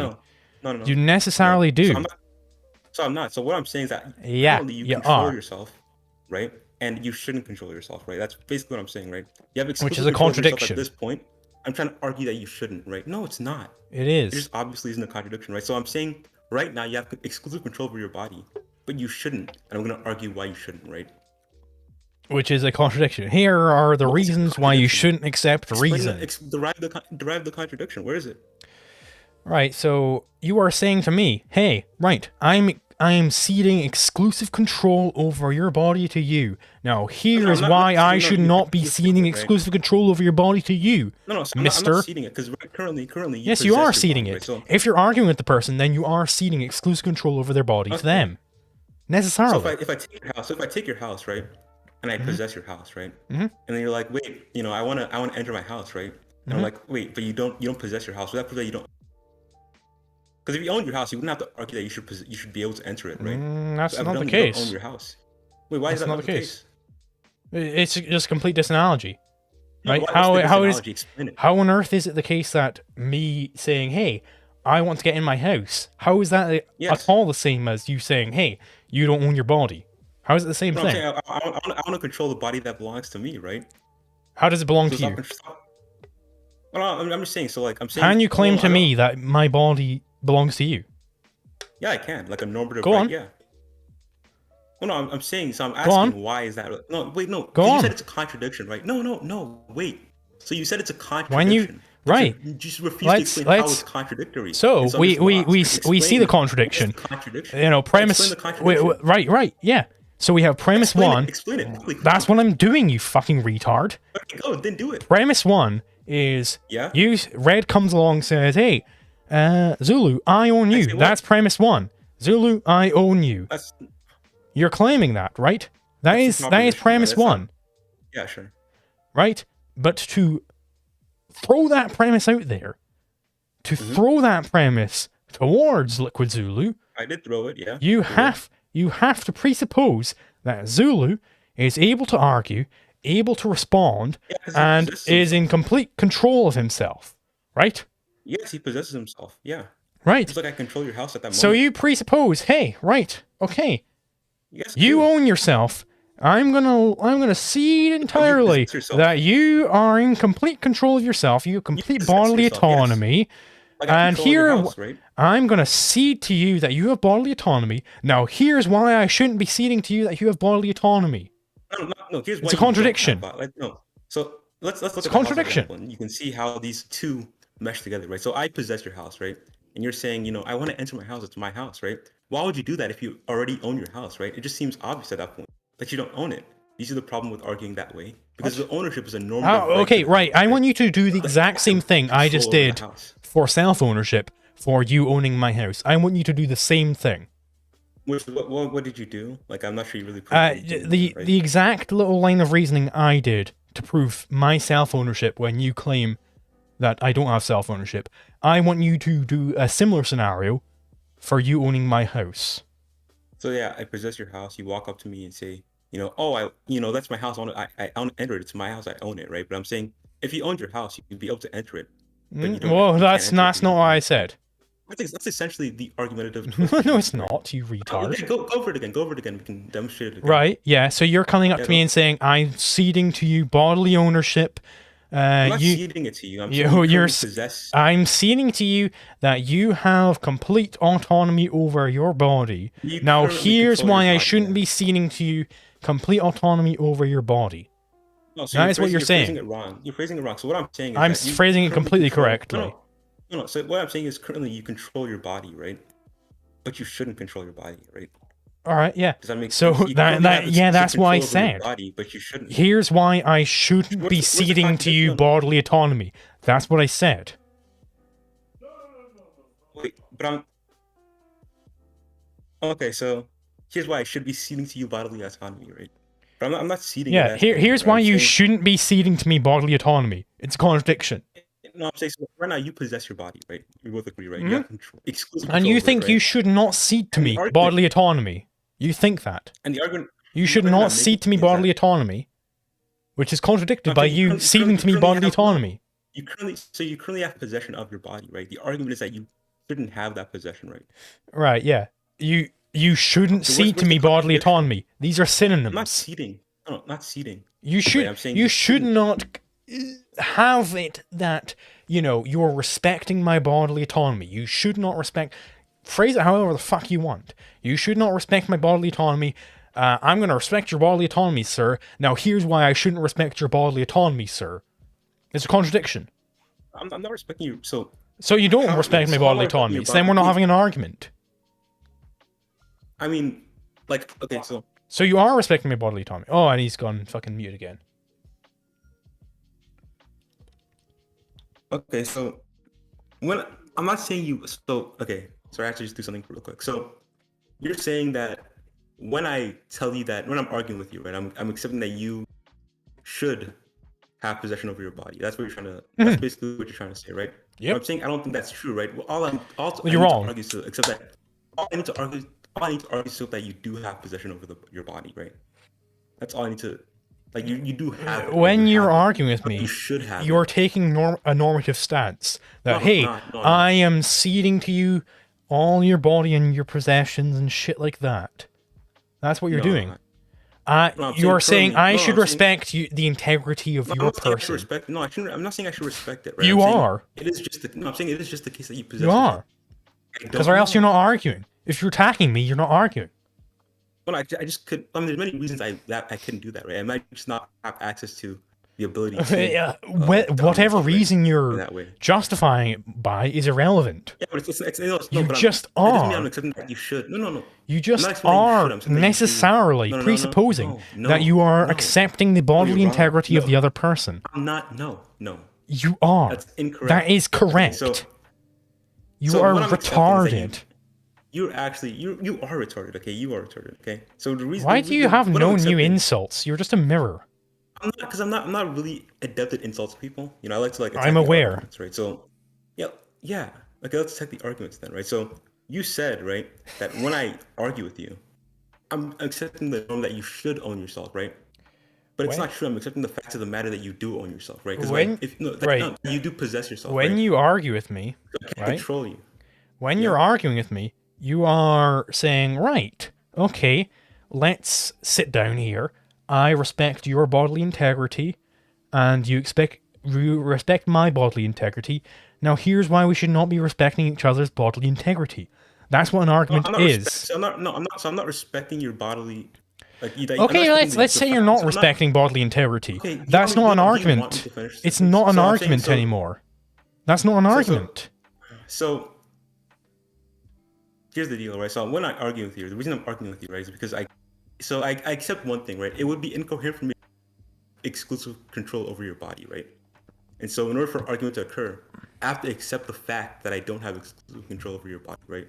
No. You necessarily do. So I'm not. So what I'm saying is that Yeah, currently you you control are. yourself, right? And you shouldn't control yourself, right? That's basically what I'm saying, right? You have Which is exclusive a control of yourself contradiction. at this point. I'm trying to argue that you shouldn't, right? No, it's not. It It is. just obviously isn't a contradiction, right? So I'm saying right now you have exclusive control over your body, but you shouldn't. And I'm going to argue why you shouldn't, right? Which is a contradiction. Here are the reasons why you shouldn't accept reason. Derive the contradiction. Where is it? Right, so you are saying to me, hey, right, I'm ceding exclusive control over your body to you. Now, here is why I should not be ceding exclusive control over your body to you, No, so I'm mister. not ceding it because currently you Yes, you are possess your ceding body, it. right? So, If you're arguing with the person, then you are ceding exclusive control over their body to them. Necessarily. so if I take your house, right, and I possess your house, right, and then you're like, wait, I want to enter my house, right, and I'm like, wait, but you don't possess your house. So that proves that you don't. Because if you own your house, you wouldn't have to argue that you should be able to enter it, right? That's So not the evidently case. You don't own your house. Wait, why is that not the case? It's just complete disanalogy. No, Right? How on earth is it the case that me saying, hey, I want to get in my house, how is that at all the same as you saying, hey, you don't own your body? How is it the same thing? I want to control the body that belongs to me, right? How does it belong to you? Well, I'm just saying. So, like, I'm saying. Can you claim well, to me that my body belongs to you? Yeah, I can. Like a normative Go right. on. Yeah. Well, no, I'm saying. So I'm Go on. asking why is that? No, wait, no. Go You on. said it's a contradiction, right? No. Wait. So you said it's a When you contradiction. right, You just refuse to explain how it's contradictory. So It's we under some laws, right? we see Explain the what's contradiction. the contradiction. You know, Explain premise. the contradiction. Right, yeah. So we have premise Explain one. it. Explain it. Quickly. That's what I'm doing, you fucking retard. Okay, go. Then do it. Premise one is Yeah. Red comes along, says, "Hey, Zulu, I own you." say what? That's premise one. Zulu, I own you. That's You're claiming that, right? That the is proposition, premise right? That's not- one, yeah, sure. right? But to throw that premise out there, to throw that premise towards Liquid Zulu, I did throw it. Yeah. you have to presuppose that Zulu is able to argue, able to respond, Yeah, 'cause he and possesses is in himself. complete control of himself, right? Yes, he possesses himself. Yeah. Right. It's like I control your house at that moment. So you presuppose, hey, right, okay, Yes, you do. own yourself. I'm gonna cede entirely possess yourself. that you are in complete control of yourself. You have complete possess bodily yourself, yes. autonomy. Like I And control your here, house, right? I'm gonna cede to you that you have bodily autonomy. Now, here's why I shouldn't be ceding to you that you have bodily autonomy. No. Here's why It's a you don't contradiction. have like, no. So let's look at It's a the house contradiction. example, and you can see how these two mesh together, right? So I possess your house, right? And you're saying, I want to enter my house. It's my house, right? Why would you do that if you already own your house, right? It just seems obvious at that point that you don't own it. You see the problem with arguing that way because the ownership is a normative. Okay, right. I want you to do the exact same thing I just Control over the did house. for self-ownership for you owning my house. I want you to do the same thing. What did you do? Like, I'm not sure you really. Proved what you did, right? The exact little line of reasoning I did to prove my self-ownership when you claim that I don't have self-ownership. I want you to do a similar scenario for you owning my house. So yeah, I possess your house. You walk up to me and say, that's my house. I own enter it. It's my house. I own it, right? But I'm saying, if you owned your house, you'd be able to enter it. But you don't. Well, You that's can't enter it. not what I said. That's essentially the argumentative. No, it's not, you retard. Okay, go over it again. Go over it again. We can demonstrate it again. Right, yeah, so you're coming up to me and saying, I'm ceding to you bodily ownership. I'm not ceding it to you. I'm ceding to you that you have complete autonomy over your body. Now, here's why I shouldn't be ceding to you complete autonomy over your body. No, so that is what you're saying. Phrasing it wrong. You're phrasing it wrong. So what I'm saying is I'm that you phrasing it currently completely control- correctly. No. So what I'm saying is currently you control your body, right? But you shouldn't control your body, right? All right, yeah. Does that make so sense? You currently have that's why I control over your said. body, but you shouldn't. Here's why I shouldn't be What's the ceding to you contradiction? bodily autonomy. That's what I said. Wait, but I'm. Okay, so here's why I should be ceding to you bodily autonomy, right? But I'm not ceding. Yeah, here's why you shouldn't be ceding to me bodily autonomy. It's a contradiction. No, I'm saying so right now you possess your body, right? We both agree, right? You have exclusive And control you over it, think right? you should not cede to And the me argument- bodily autonomy. You think that. And the argument You should argument not I'm cede to me making is that- bodily autonomy, which is contradicted I'm by saying you currently- ceding to me currently bodily have- autonomy. You currently have possession of your body, right? The argument is that you shouldn't have that possession, right? Right, yeah. You shouldn't So cede to what's me the bodily contradiction? autonomy. These are I'm not synonyms. ceding. No, not ceding. You should I'm saying you you should shouldn't. not have it that, you're respecting my bodily autonomy. You should not respect, phrase it however the fuck you want. You should not respect my bodily autonomy. I'm going to respect your bodily autonomy, sir. Now here's why I shouldn't respect your bodily autonomy, sir. It's a contradiction. I'm not respecting you. So So you don't How- respect my so how am I bodily respecting autonomy. your So then we're not body? having an argument. I mean, like, okay, so So you are respecting my bodily autonomy. Oh, and he's gone fucking mute again. okay, so when I'm not saying you. So okay, so I have to just do something real quick. So you're saying that when I tell you that when I'm arguing with you, right? I'm accepting that you should have possession over your body. That's what you're trying to. That's basically what you're trying to say, right? Yep. I'm saying I don't think that's true, right? Well, all I Well, need you're to wrong. argue is to accept that. All I need to argue is so that you do have possession over your body, right? That's all I need to. Like you do have. it, When you you're have it, arguing with but me, you should have. you're it. taking a normative stance that, No, I'm hey, not. No, I'm I am ceding to you all your body and your possessions and shit like that. That's what you're No, I'm doing. not. You're saying I should I'm saying, respect the integrity of no, I'm your not saying I should person. respect. No, I shouldn't. I'm not saying I should respect it. Right? You I'm saying are. it is just the. No, I'm saying it is just the case that you You possess yourself. are. I Because don't or else know. you're not arguing. If you're attacking me, you're not arguing. Well, I just could. I mean, there's many reasons I couldn't do that. Right? I might just not have access to the ability to dominate Whatever you, right? reason In you're that way. justifying it by is irrelevant. Yeah, but it's no, You but just it doesn't mean I'm are. accepting that you should. No. You I'm just not accepting that you should. are I'm saying that you do. necessarily No, presupposing no, that you are no. accepting the bodily you're wrong. integrity of No. the other person. I'm not. No. You are. That's incorrect. That is correct. Okay, you so are what I'm accepting is retarded. that you're actually you are retarded. Okay, you are retarded. Okay, so the reason. Why do you have what no I'm new accepting- insults? You're just a mirror. I'm not really adept at insults people. You know, I like to like. attack I'm the aware. arguments, right? So, yeah. Okay, let's attack the arguments then, right? So you said right that when I argue with you, I'm accepting the norm that you should own yourself, right? But it's When- not true. I'm accepting the facts of the matter that you do own yourself, right? Because When- like, if no, right. no, you do possess yourself. When right? you argue with me, I can't right? control you. When you're arguing with me, you are saying, right, okay, let's sit down here. I respect your bodily integrity, and you respect my bodily integrity. Now, here's why we should not be respecting each other's bodily integrity. That's what an argument is. I'm not respecting your bodily. Like, Okay, let's say you're not respecting bodily integrity. Okay, That's not an argument. It's not an argument anymore. That's not an argument. So here's the deal, right? So when I argue with you, the reason I'm arguing with you, right, is because I accept one thing, right? It would be incoherent for me to have exclusive control over your body, right? And so in order for argument to occur, I have to accept the fact that I don't have exclusive control over your body, right?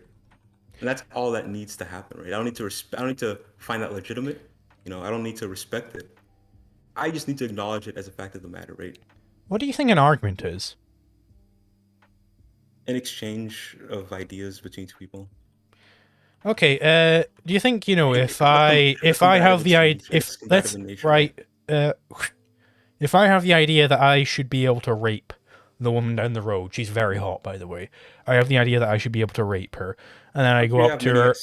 And that's all that needs to happen, right? I don't need to find that legitimate. You know, I don't need to respect it. I just need to acknowledge it as a fact of the matter, right? What do you think an argument is? An exchange of ideas between two people. Okay, do you think, if I have the idea, if I have the idea that I should be able to rape the woman down the road, she's very hot, by the way. I have the idea that I should be able to rape her, and then I go up to her,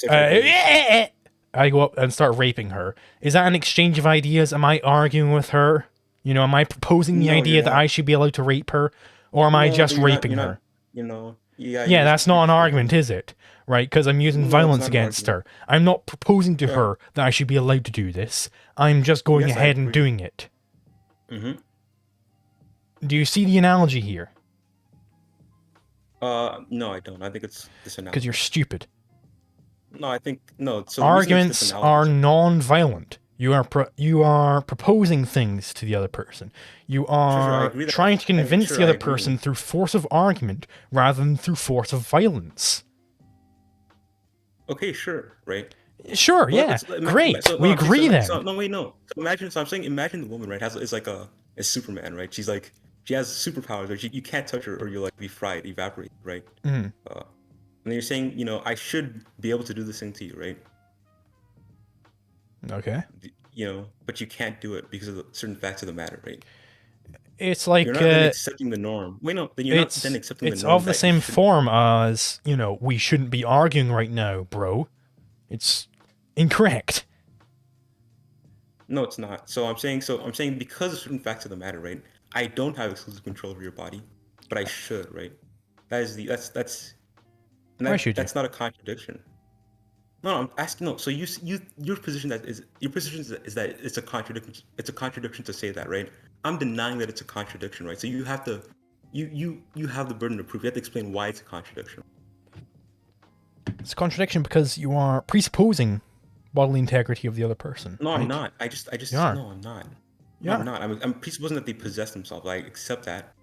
I go up and start raping her. Is that an exchange of ideas? Am I arguing with her? Am I proposing the idea that I should be allowed to rape her, or am I just raping her? Yeah, that's not an argument, is it? Right, because I'm using violence against her. I'm not proposing to her that I should be allowed to do this. I'm just going ahead and doing it. Mm-hmm. Do you see the analogy here? No, I don't. I think it's this analogy. Because you're stupid. No, I think no. So arguments are non-violent. You are proposing things to the other person. You are trying to convince the other person through force of argument rather than through force of violence. Okay, sure, right? Sure, yeah, great. We agree then. No. So imagine the woman, right? Is like a Superman, right? She has superpowers. Right? You can't touch her, or you'll be fried, evaporate, right? Mm-hmm. And then you're saying, I should be able to do this thing to you, right? Okay. But you can't do it because of certain facts of the matter, right? It's like you're not then accepting the norm. Wait, no, then you're not then accepting the norm. It's of the same form as, we shouldn't be arguing right now, bro. It's incorrect. No, it's not. So I'm saying because of certain facts of the matter, right? I don't have exclusive control over your body, but I should, right? That's not a contradiction. No, I'm asking. No, so your position is that it's a contradiction. It's a contradiction to say that, right? I'm denying that it's a contradiction, right? So you have to, you have the burden of proof. You have to explain why it's a contradiction. It's a contradiction because you are presupposing bodily integrity of the other person. No, right? I'm not. I just no, I'm not. No, I'm not. I'm presupposing that they possess themselves. I accept that.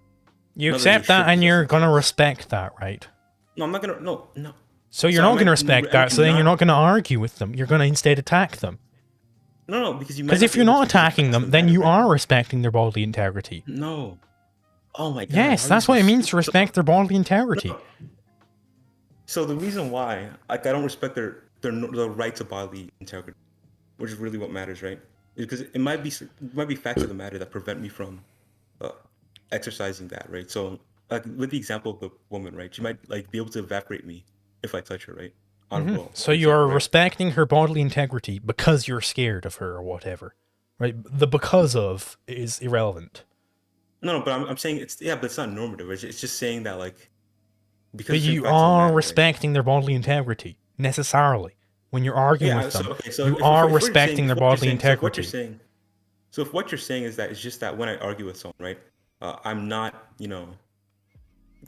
You accept that, and you're gonna respect that, right? No, I'm not gonna. No. So you're not going to respect that, so then you're not going to argue with them. You're going to instead attack them. No, because if you're not attacking them, then you are respecting their bodily integrity. No. Oh my god. Yes, that's what it means to respect their bodily integrity. No. So the reason why I don't respect their right to bodily integrity, which is really what matters, right? Is because it might be facts of the matter that prevent me from exercising that, right? So with the example of the woman, right? She might be able to evaporate me if I touch her, right? on will. So for you are example, right? respecting her bodily integrity because you're scared of her or whatever, right? The because of is irrelevant. No, but I'm saying but it's not normative. It's just saying that like because But certain you facts don't are matter, right? respecting their bodily integrity necessarily. When you're arguing Yeah. with So them, okay. So you if are what you're saying, respecting their bodily integrity. if what you're saying is that it's just that when I argue with someone, right, I'm not,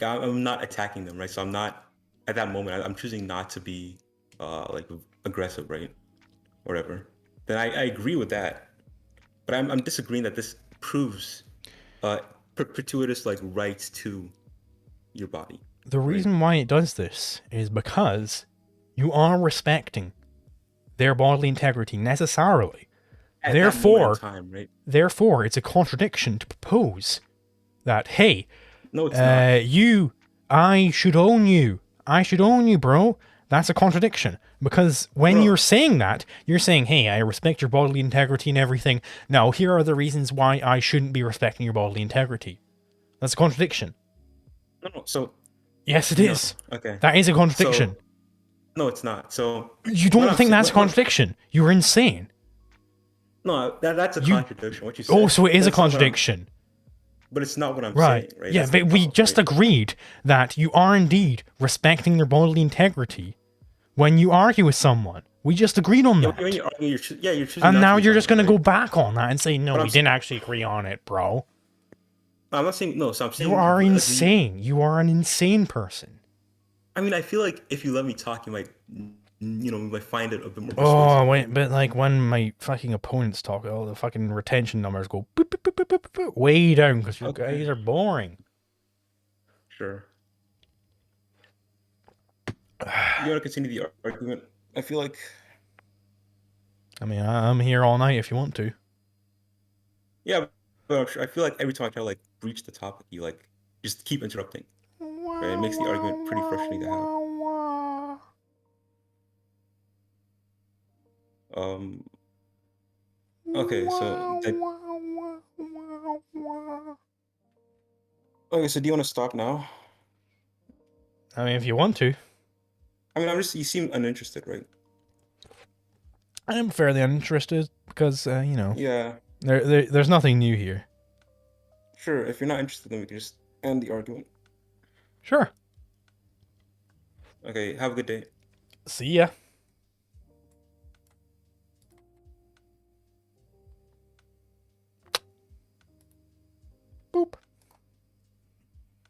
I'm not attacking them, right? So I'm not at that moment. I'm choosing not to be like aggressive, right, or whatever. Then I agree with that, but I'm disagreeing that this proves uh, perpetuitous like rights to your body, The right? reason why it does this is because you are respecting their bodily integrity necessarily. At that moment in Therefore, time, right? therefore, it's a contradiction to propose that, hey, No, it's not. I should own you. I should own you, bro. That's a contradiction. Because when Bro, you're saying that, you're saying, hey, I respect your bodily integrity and everything. Now, here are the reasons why I shouldn't be respecting your bodily integrity. That's a contradiction. no. So Yes, it no. is. Okay. That is a contradiction. So no, it's not. So You what don't I'm think saying, that's a contradiction? You're insane. no, that's a You. contradiction. What you Oh, said, so it is a that's not what I'm. contradiction. But it's not what I'm Right. saying, right? Yeah, That's the but we problem, just right? agreed that you are indeed respecting their bodily integrity when you argue with someone. We just agreed on Yeah, when that. you're arguing, you're choosing And not to now be you're just violent, going to right? go back on that and say, no, But we didn't actually agree on it, bro. I'm not saying no. So I'm You saying are like insane. You are an insane person. I mean, I feel like if you let me talk, you might, you might find it a bit more Oh, persuasive, right? wait, but like when my fucking opponents talk, all the fucking retention numbers go boop, boop, boop, boop, boop, boop, boop, way down because you Okay, guys are boring. sure. You want to continue the argument? I feel like, I mean, I'm here all night if you want to. yeah, but I feel like every time I try to like breach the topic, you like just keep interrupting, right? It makes the argument pretty frustrating to have. Um, okay, so do you want to stop now? I mean, if you want to. I mean, you seem uninterested, right? I'm fairly uninterested because, Yeah, there's nothing new here. sure. If you're not interested, then we can just end the argument. Sure. Okay, have a good day. See ya.